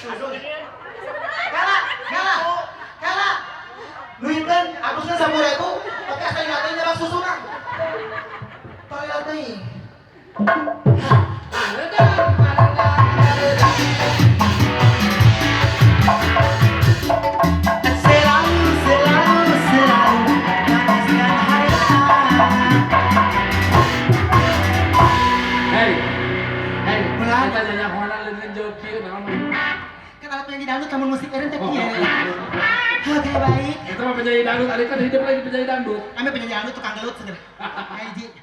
Kala, kala, kala. Luinkan, agusnya 10.000, pakai asal natin na susunan. Toilet na eh. Dangdut namun musik eren teh kieu. Oke baik. Itu mah penyanyi dangdut, Ali kan hidup lagi penyanyi dangdut. Kami penyanyi dangdut tukang gelut seger. Hiji.